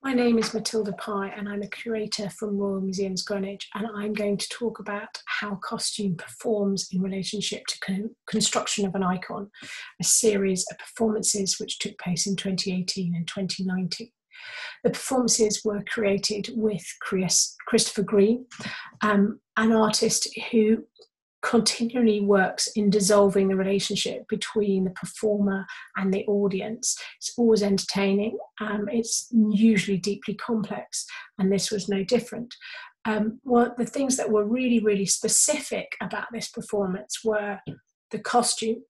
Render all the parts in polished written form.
My name is Matilda Pye and I'm a curator from Royal Museums Greenwich, and I'm going to talk about how costume performs in relationship to construction of an icon, a series of performances which took place in 2018 and 2019. The performances were created with Christopher Green, an artist who continually works in dissolving the relationship between the performer and the audience. It's always entertaining. It's usually deeply complex, and this was no different. One of the things that were really, really specific about this performance were the costume,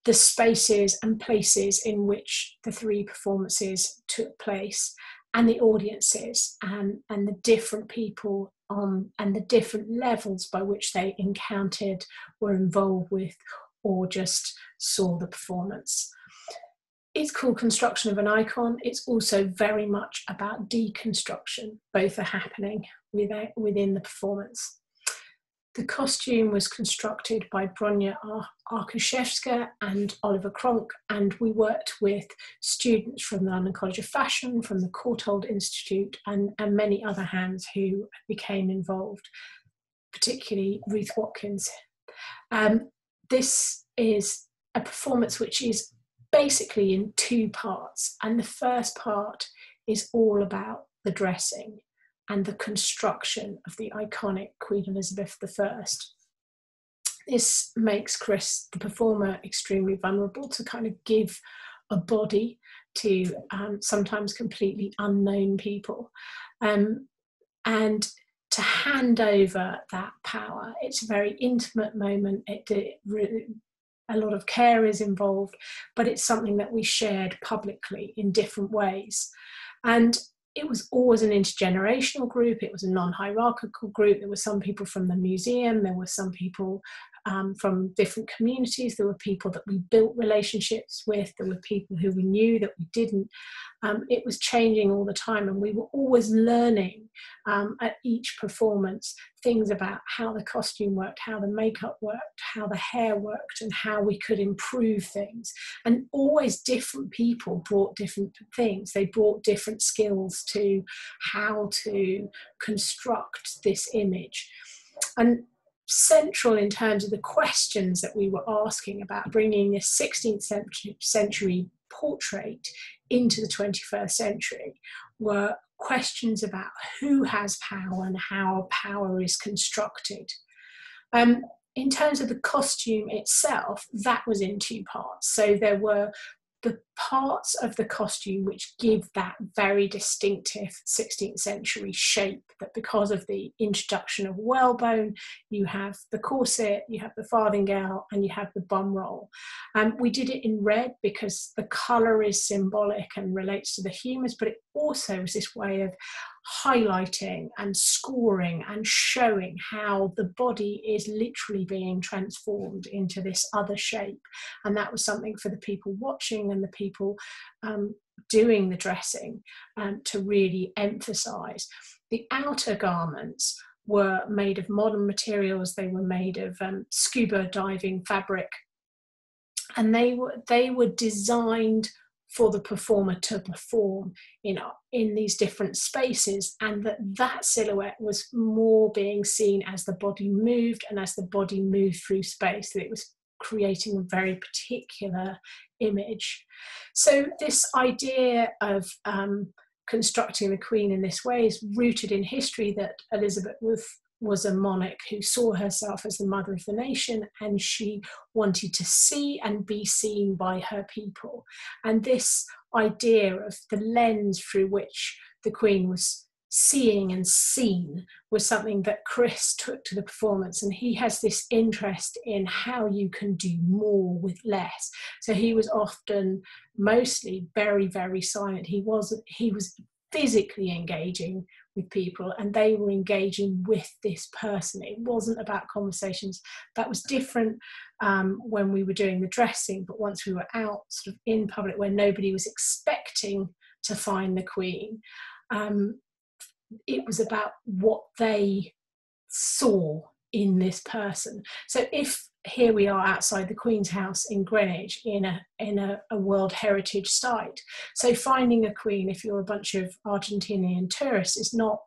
the spaces and places in which the three performances took place, and the audiences and the different people and the different levels by which they encountered, were involved with, or just saw the performance. It's called Construction of an Icon. It's also very much about deconstruction. Both are happening within the performance. The costume was constructed by Bronya Arkuszewska and Oliver Kronk, and we worked with students from the London College of Fashion, from the Courtauld Institute, and many other hands who became involved, particularly Ruth Watkins. This is a performance which is basically in two parts, and the first part is all about the dressing and the construction of the iconic Queen Elizabeth I. This makes Chris, the performer, extremely vulnerable to kind of give a body to sometimes completely unknown people. And to hand over that power, it's a very intimate moment. A lot of care is involved, but it's something that we shared publicly in different ways. And it was always an intergenerational group. It was a non-hierarchical group. There were some people from the museum. There were some people from different communities. There were people that we built relationships with. There were people who we knew that we didn't. It was changing all the time, and we were always learning at each performance things about how the costume worked, how the makeup worked, how the hair worked, and how we could improve things. And always different people brought different things. They brought different skills to how to construct this image. And central in terms of the questions that we were asking about bringing this 16th century portrait into the 21st century were questions about who has power and how power is constructed. In terms of the costume itself, that was in two parts. So there were the parts of the costume which give that very distinctive 16th century shape, that because of the introduction of whalebone, you have the corset, you have the farthingale, and you have the bum roll. We did it in red because the colour is symbolic and relates to the humours, but it also is this way of highlighting and scoring and showing how the body is literally being transformed into this other shape. And that was something for the people watching and the people doing the dressing to really emphasize. The outer garments were made of modern materials. They were made of scuba diving fabric, and they were designed for the performer to perform in these different spaces, and that silhouette was more being seen as the body moved and as the body moved through space, that it was creating a very particular image. So this idea of constructing the Queen in this way is rooted in history, that Elizabeth was a monarch who saw herself as the mother of the nation, and she wanted to see and be seen by her people. And this idea of the lens through which the Queen was seeing and seen was something that Chris took to the performance, and he has this interest in how you can do more with less. So he was often mostly very, very silent. He was physically engaging with people, and they were engaging with this person. It wasn't about conversations. That was different when we were doing the dressing, but once we were out sort of in public where nobody was expecting to find the Queen, it was about what they saw in this person. So if here we are outside the Queen's House in Greenwich in a World Heritage Site. So finding a queen, if you're a bunch of Argentinian tourists, is not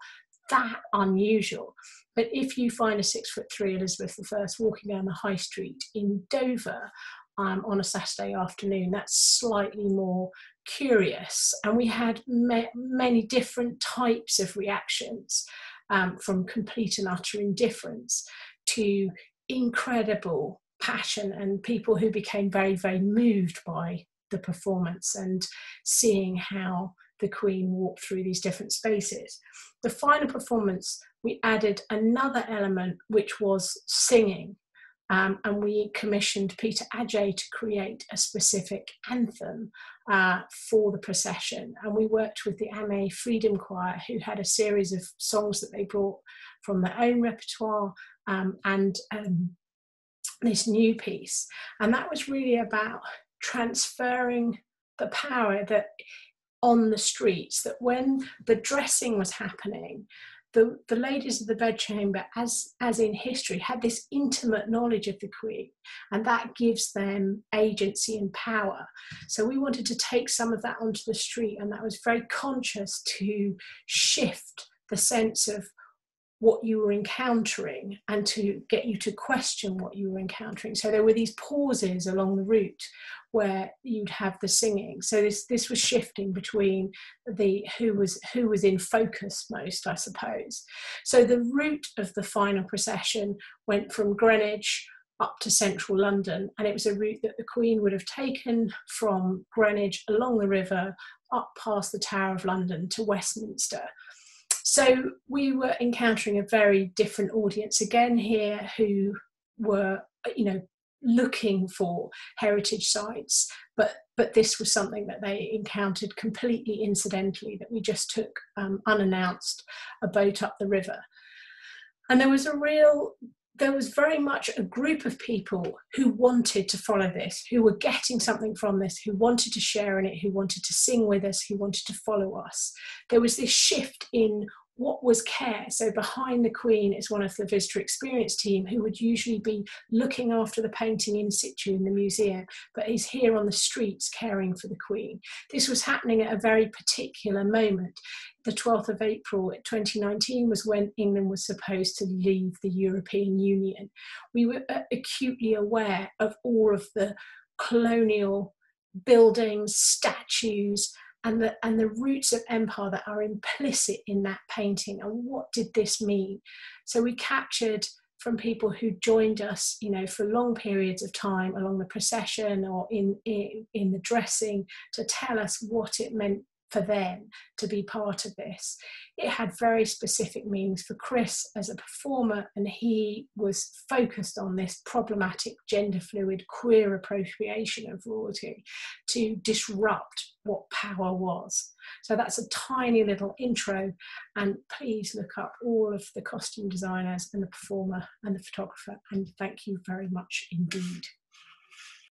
that unusual. But if you find a 6'3" Elizabeth I walking down the high street in Dover on a Saturday afternoon, that's slightly more curious. And we had many different types of reactions, from complete and utter indifference to incredible passion, and people who became very, very moved by the performance and seeing how the Queen walked through these different spaces. The final performance, we added another element, which was singing. And we commissioned Peter Adjay to create a specific anthem for the procession. And we worked with the Ame Freedom Choir, who had a series of songs that they brought from their own repertoire, and this new piece. And that was really about transferring the power that on the streets, that when the dressing was happening, the ladies of the bedchamber, as in history, had this intimate knowledge of the Queen, and that gives them agency and power. So we wanted to take some of that onto the street, and that was very conscious to shift the sense of what you were encountering and to get you to question what you were encountering. So there were these pauses along the route where you'd have the singing. So this was shifting between the who was in focus most, I suppose. So the route of the final procession went from Greenwich up to central London, and it was a route that the Queen would have taken from Greenwich along the river up past the Tower of London to Westminster. So we were encountering a very different audience again here, who were, looking for heritage sites, but this was something that they encountered completely incidentally, that we just took unannounced a boat up the river. And there was very much a group of people who wanted to follow this, who were getting something from this, who wanted to share in it, who wanted to sing with us, who wanted to follow us. There was this shift in what was care. So behind the Queen is one of the visitor experience team, who would usually be looking after the painting in situ in the museum, but is here on the streets caring for the Queen. This was happening at a very particular moment. The 12th of April 2019 was when England was supposed to leave the European Union. We were acutely aware of all of the colonial buildings, statues, and the roots of empire that are implicit in that painting, and what did this mean? So we captured from people who joined us, for long periods of time along the procession or in the dressing, to tell us what it meant for them to be part of this. It had very specific meanings for Chris as a performer, and he was focused on this problematic gender fluid queer appropriation of royalty to disrupt what power was. So that's a tiny little intro, and please look up all of the costume designers and the performer and the photographer, and thank you very much indeed.